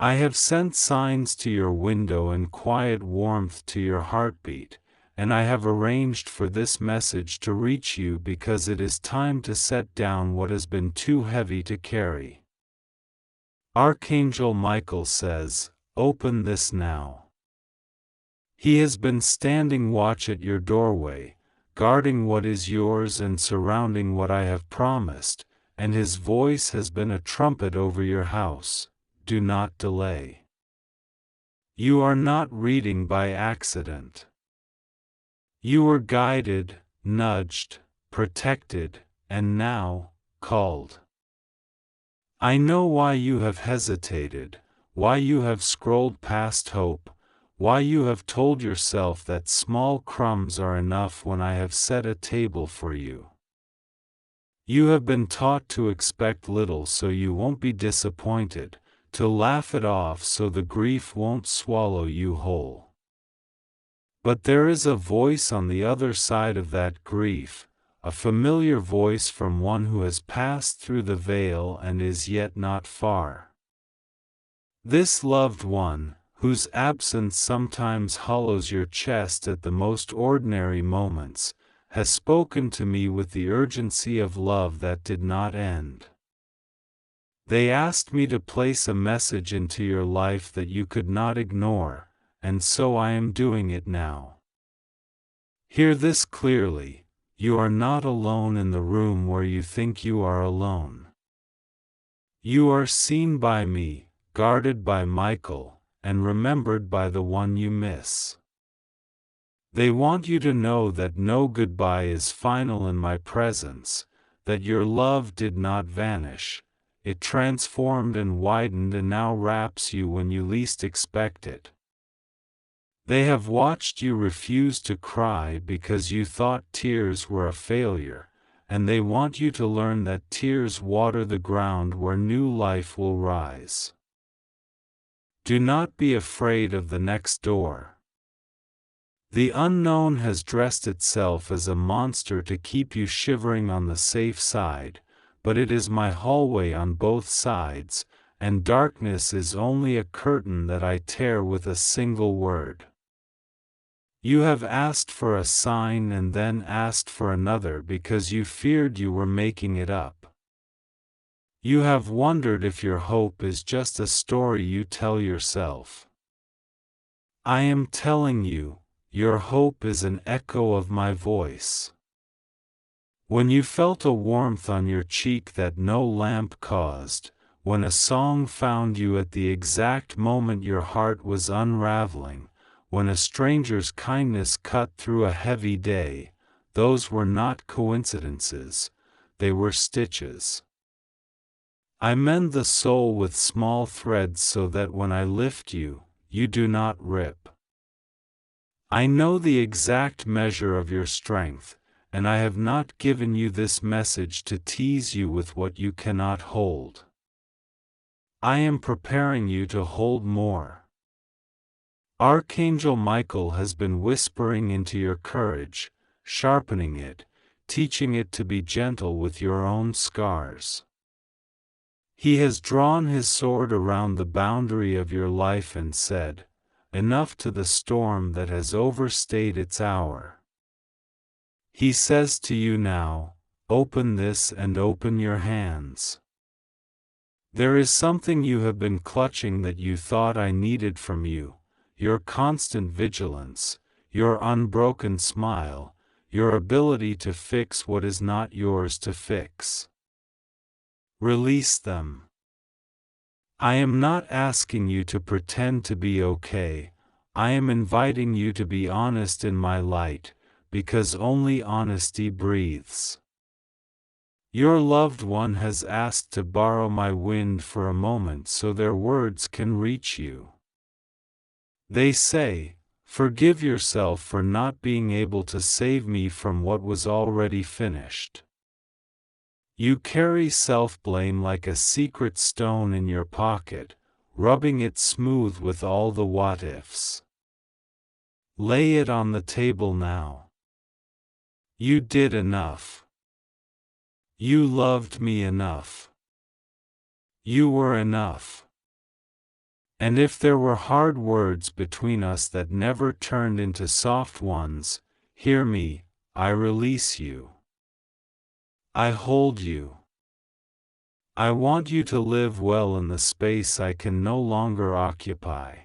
I have sent signs to your window and quiet warmth to your heartbeat, and I have arranged for this message to reach you because it is time to set down what has been too heavy to carry. Archangel Michael says, "Open this now." He has been standing watch at your doorway, guarding what is yours and surrounding what I have promised, and his voice has been a trumpet over your house. Do not delay. You are not reading by accident. You were guided, nudged, protected, and now, called. I know why you have hesitated, why you have scrolled past hope, why you have told yourself that small crumbs are enough when I have set a table for you. You have been taught to expect little so you won't be disappointed, to laugh it off so the grief won't swallow you whole. But there is a voice on the other side of that grief, a familiar voice from one who has passed through the veil and is yet not far. This loved one, whose absence sometimes hollows your chest at the most ordinary moments, has spoken to me with the urgency of love that did not end. They asked me to place a message into your life that you could not ignore, and so I am doing it now. Hear this clearly: you are not alone in the room where you think you are alone. You are seen by me, guarded by Michael, and remembered by the one you miss. They want you to know that no goodbye is final in my presence, that your love did not vanish, it transformed and widened and now wraps you when you least expect it. They have watched you refuse to cry because you thought tears were a failure, and they want you to learn that tears water the ground where new life will rise. Do not be afraid of the next door. The unknown has dressed itself as a monster to keep you shivering on the safe side, but it is my hallway on both sides, and darkness is only a curtain that I tear with a single word. You have asked for a sign and then asked for another because you feared you were making it up. You have wondered if your hope is just a story you tell yourself. I am telling you, your hope is an echo of my voice. When you felt a warmth on your cheek that no lamp caused, when a song found you at the exact moment your heart was unraveling, when a stranger's kindness cut through a heavy day, those were not coincidences, they were stitches. I mend the soul with small threads so that when I lift you, you do not rip. I know the exact measure of your strength, and I have not given you this message to tease you with what you cannot hold. I am preparing you to hold more. Archangel Michael has been whispering into your courage, sharpening it, teaching it to be gentle with your own scars. He has drawn his sword around the boundary of your life and said, "Enough to the storm that has overstayed its hour." He says to you now, "Open this and open your hands." There is something you have been clutching that you thought I needed from you, your constant vigilance, your unbroken smile, your ability to fix what is not yours to fix. Release them. I am not asking you to pretend to be okay, I am inviting you to be honest in my light, because only honesty breathes. Your loved one has asked to borrow my wind for a moment so their words can reach you. They say, "Forgive yourself for not being able to save me from what was already finished." You carry self-blame like a secret stone in your pocket, rubbing it smooth with all the what-ifs. Lay it on the table now. You did enough. You loved me enough. You were enough. And if there were hard words between us that never turned into soft ones, Hear me, I release you. I hold you. I want you to live well in the space I can no longer occupy.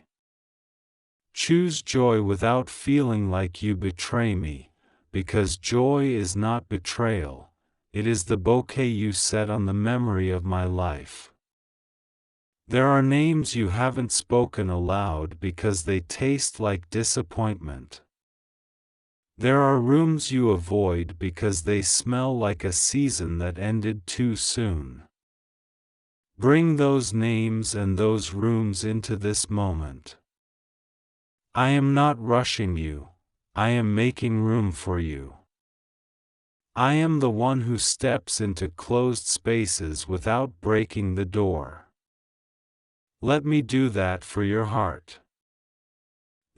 Choose joy without feeling like you betray me, because joy is not betrayal, it is the bouquet you set on the memory of my life. There are names you haven't spoken aloud because they taste like disappointment. There are rooms you avoid because they smell like a season that ended too soon. Bring those names and those rooms into this moment. I am not rushing you, I am making room for you. I am the one who steps into closed spaces without breaking the door. Let me do that for your heart.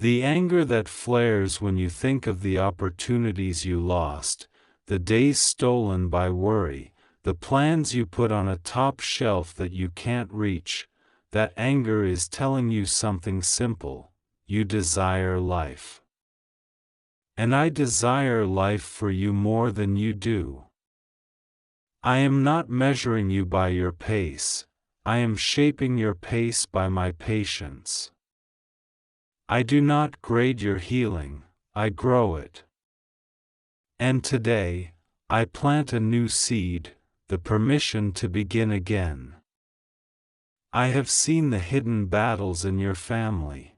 The anger that flares when you think of the opportunities you lost, the days stolen by worry, the plans you put on a top shelf that you can't reach, that anger is telling you something simple: you desire life. And I desire life for you more than you do. I am not measuring you by your pace, I am shaping your pace by my patience. I do not grade your healing, I grow it. And today, I plant a new seed, the permission to begin again. I have seen the hidden battles in your family.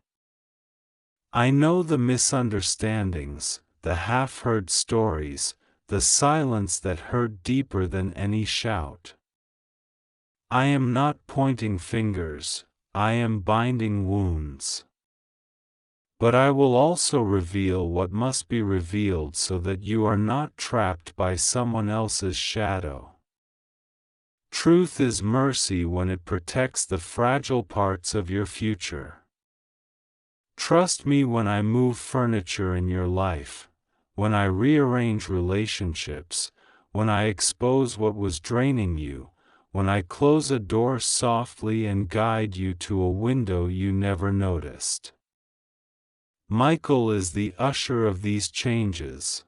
I know the misunderstandings, the half-heard stories, the silence that hurt deeper than any shout. I am not pointing fingers, I am binding wounds. But I will also reveal what must be revealed so that you are not trapped by someone else's shadow. Truth is mercy when it protects the fragile parts of your future. Trust me when I move furniture in your life, when I rearrange relationships, when I expose what was draining you, when I close a door softly and guide you to a window you never noticed. Michael is the usher of these changes.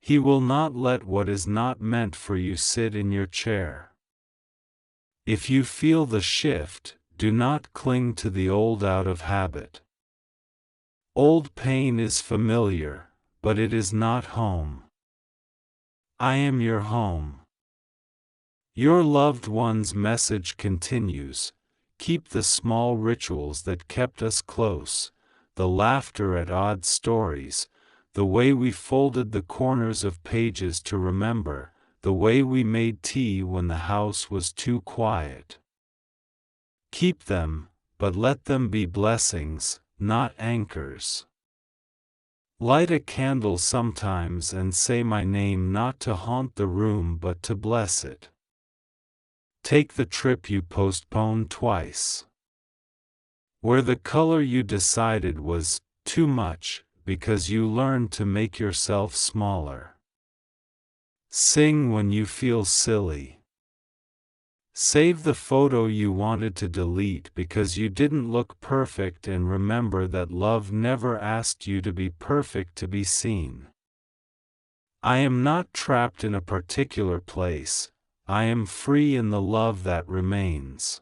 He will not let what is not meant for you sit in your chair. If you feel the shift, do not cling to the old out of habit. Old pain is familiar, but it is not home. I am your home. Your loved one's message continues: keep the small rituals that kept us close, the laughter at odd stories, the way we folded the corners of pages to remember, the way we made tea when the house was too quiet. Keep them, but let them be blessings, not anchors. Light a candle sometimes and say my name, not to haunt the room but to bless it. Take the trip you postponed twice, where the color you decided was too much, because you learned to make yourself smaller. Sing when you feel silly. Save the photo you wanted to delete because you didn't look perfect, and remember that love never asked you to be perfect to be seen. I am not trapped in a particular place, I am free in the love that remains.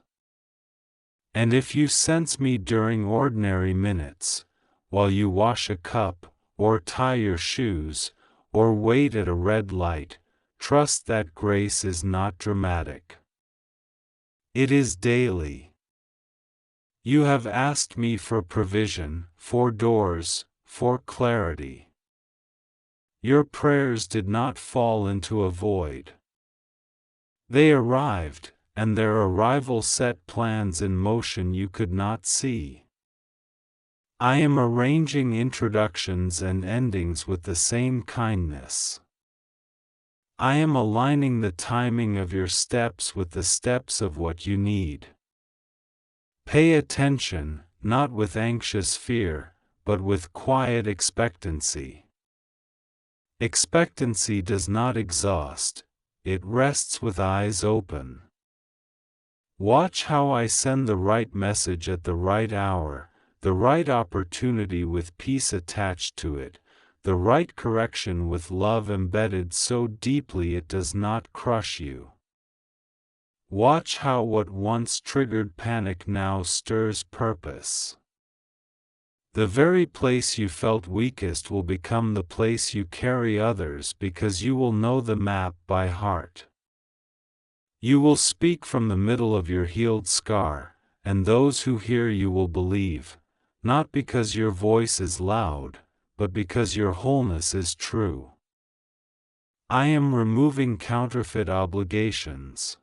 And if you sense me during ordinary minutes, while you wash a cup, or tie your shoes, or wait at a red light, trust that grace is not dramatic. It is daily. You have asked me for provision, for doors, for clarity. Your prayers did not fall into a void. They arrived, and their arrival set plans in motion you could not see. I am arranging introductions and endings with the same kindness. I am aligning the timing of your steps with the steps of what you need. Pay attention, not with anxious fear, but with quiet expectancy. Expectancy does not exhaust, it rests with eyes open. Watch how I send the right message at the right hour, the right opportunity with peace attached to it, the right correction with love embedded so deeply it does not crush you. Watch how what once triggered panic now stirs purpose. The very place you felt weakest will become the place you carry others because you will know the map by heart. You will speak from the middle of your healed scar, and those who hear you will believe, not because your voice is loud, but because your wholeness is true. I am removing counterfeit obligations.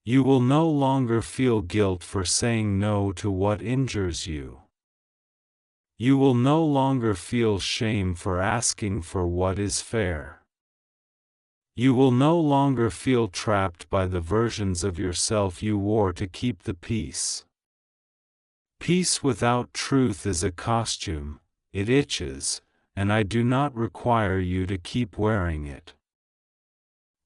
You will no longer feel guilt for saying no to what injures you. You will no longer feel shame for asking for what is fair. You will no longer feel trapped by the versions of yourself you wore to keep the peace. Peace without truth is a costume, it itches, and I do not require you to keep wearing it.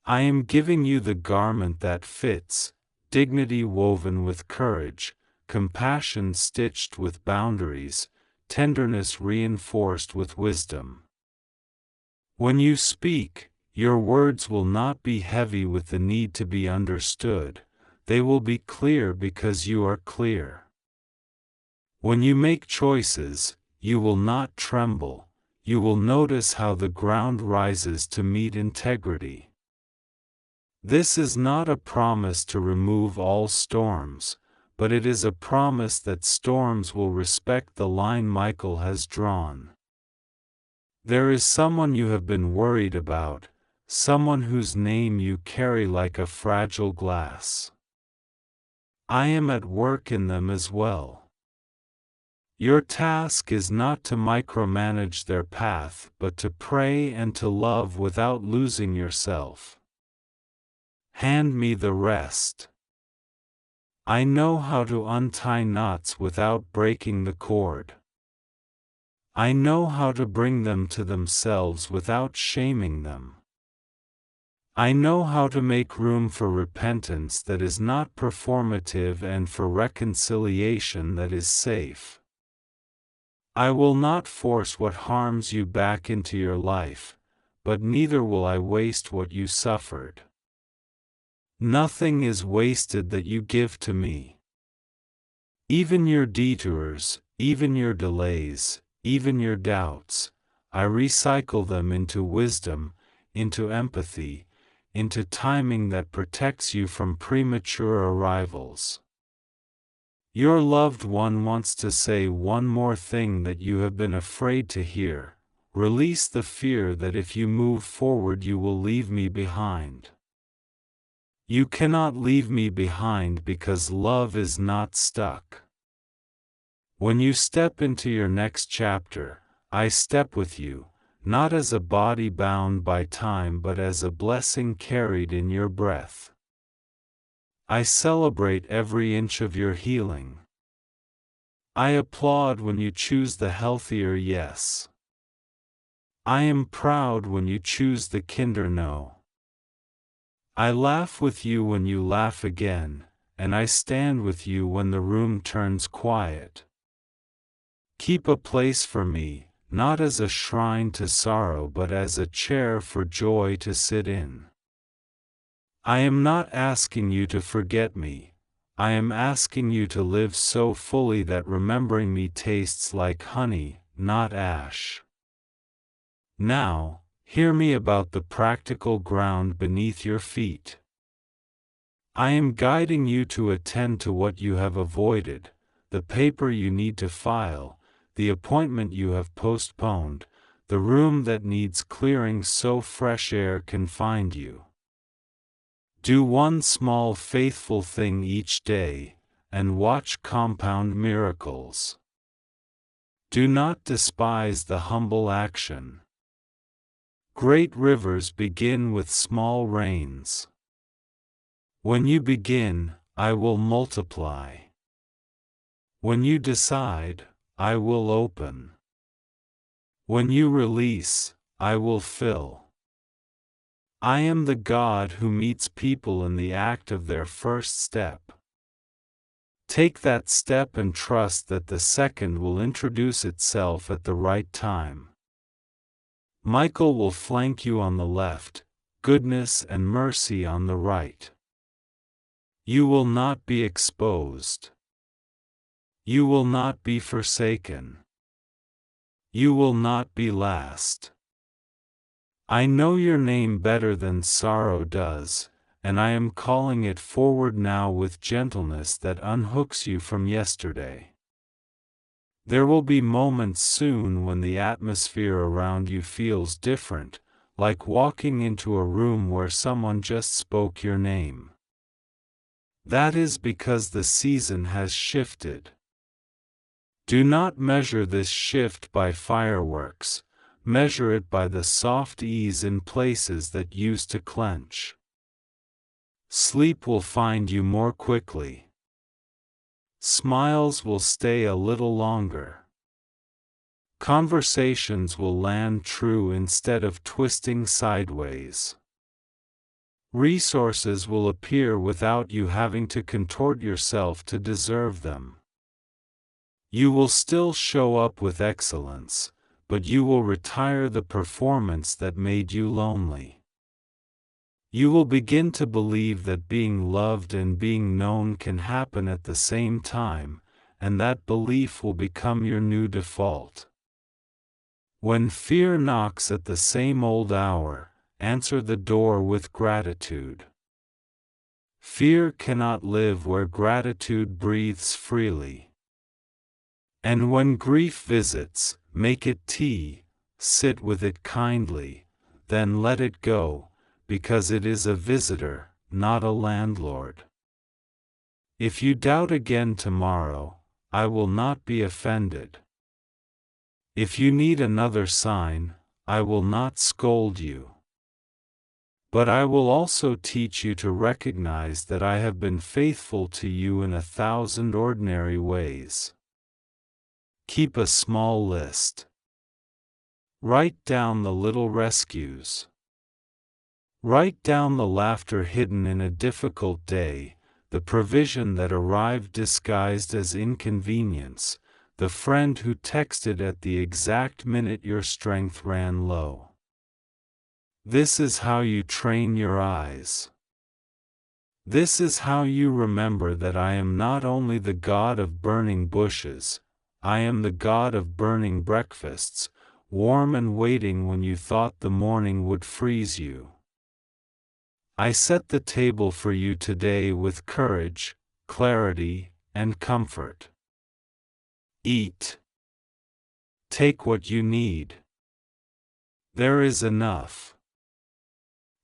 I am giving you the garment that fits, dignity woven with courage, compassion stitched with boundaries, tenderness reinforced with wisdom. When you speak, your words will not be heavy with the need to be understood, they will be clear because you are clear. When you make choices, you will not tremble, you will notice how the ground rises to meet integrity. This is not a promise to remove all storms, but it is a promise that storms will respect the line Michael has drawn. There is someone you have been worried about, someone whose name you carry like a fragile glass. I am at work in them as well. Your task is not to micromanage their path but to pray and to love without losing yourself. Hand me the rest. I know how to untie knots without breaking the cord. I know how to bring them to themselves without shaming them. I know how to make room for repentance that is not performative and for reconciliation that is safe. I will not force what harms you back into your life, but neither will I waste what you suffered. Nothing is wasted that you give to me. Even your detours, even your delays, even your doubts, I recycle them into wisdom, into empathy, into timing that protects you from premature arrivals. Your loved one wants to say one more thing that you have been afraid to hear. Release the fear that if you move forward you will leave me behind. You cannot leave me behind because love is not stuck. When you step into your next chapter, I step with you, not as a body bound by time but as a blessing carried in your breath. I celebrate every inch of your healing. I applaud when you choose the healthier yes. I am proud when you choose the kinder no. I laugh with you when you laugh again, and I stand with you when the room turns quiet. Keep a place for me, not as a shrine to sorrow but as a chair for joy to sit in. I am not asking you to forget me, I am asking you to live so fully that remembering me tastes like honey, not ash. Now, hear me about the practical ground beneath your feet. I am guiding you to attend to what you have avoided, the paper you need to file, the appointment you have postponed, the room that needs clearing so fresh air can find you. Do one small faithful thing each day, and watch compound miracles. Do not despise the humble action. Great rivers begin with small rains. When you begin, I will multiply. When you decide, I will open. When you release, I will fill. I am the God who meets people in the act of their first step. Take that step and trust that the second will introduce itself at the right time. Michael will flank you on the left, goodness and mercy on the right. You will not be exposed. You will not be forsaken. You will not be last. I know your name better than sorrow does, and I am calling it forward now with gentleness that unhooks you from yesterday. There will be moments soon when the atmosphere around you feels different, like walking into a room where someone just spoke your name. That is because the season has shifted. Do not measure this shift by fireworks, measure it by the soft ease in places that used to clench. Sleep will find you more quickly. Smiles will stay a little longer. Conversations will land true instead of twisting sideways. Resources will appear without you having to contort yourself to deserve them. You will still show up with excellence, but you will retire the performance that made you lonely. You will begin to believe that being loved and being known can happen at the same time, and that belief will become your new default. When fear knocks at the same old hour, answer the door with gratitude. Fear cannot live where gratitude breathes freely. And when grief visits, make it tea, sit with it kindly, then let it go, because it is a visitor, not a landlord. If you doubt again tomorrow, I will not be offended. If you need another sign, I will not scold you. But I will also teach you to recognize that I have been faithful to you in 1,000 ordinary ways. Keep a small list. Write down the little rescues. Write down the laughter hidden in a difficult day, the provision that arrived disguised as inconvenience, the friend who texted at the exact minute your strength ran low. This is how you train your eyes. This is how you remember that I am not only the God of burning bushes, I am the God of burning breakfasts, warm and waiting when you thought the morning would freeze you. I set the table for you today with courage, clarity, and comfort. Eat. Take what you need. There is enough.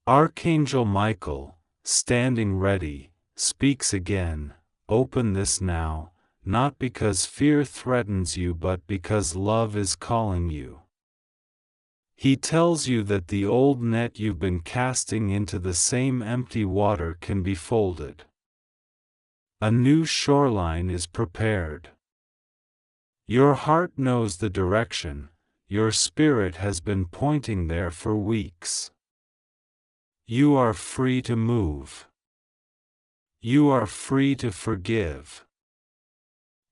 Archangel Michael, standing ready, speaks again. Open this now, not because fear threatens you but because love is calling you. He tells you that the old net you've been casting into the same empty water can be folded. A new shoreline is prepared. Your heart knows the direction, your spirit has been pointing there for weeks. You are free to move. You are free to forgive.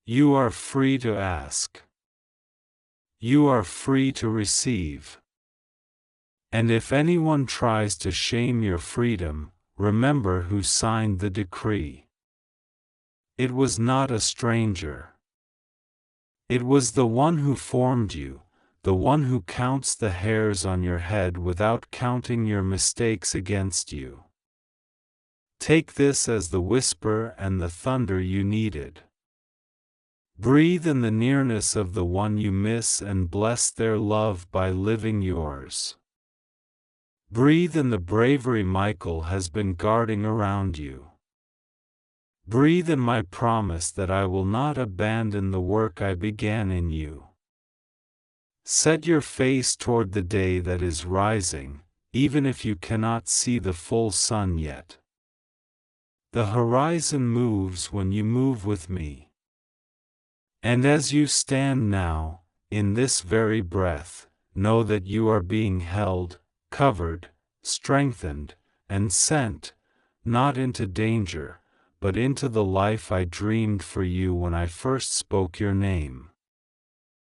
You are free to ask. You are free to receive. And if anyone tries to shame your freedom, remember who signed the decree. It was not a stranger. It was the one who formed you, the one who counts the hairs on your head without counting your mistakes against you. Take this as the whisper and the thunder you needed. Breathe in the nearness of the one you miss and bless their love by living yours. Breathe in the bravery Michael has been guarding around you. Breathe in my promise that I will not abandon the work I began in you. Set your face toward the day that is rising, even if you cannot see the full sun yet. The horizon moves when you move with me. And as you stand now, in this very breath, know that you are being held, covered, strengthened, and sent, not into danger, but into the life I dreamed for you when I first spoke your name.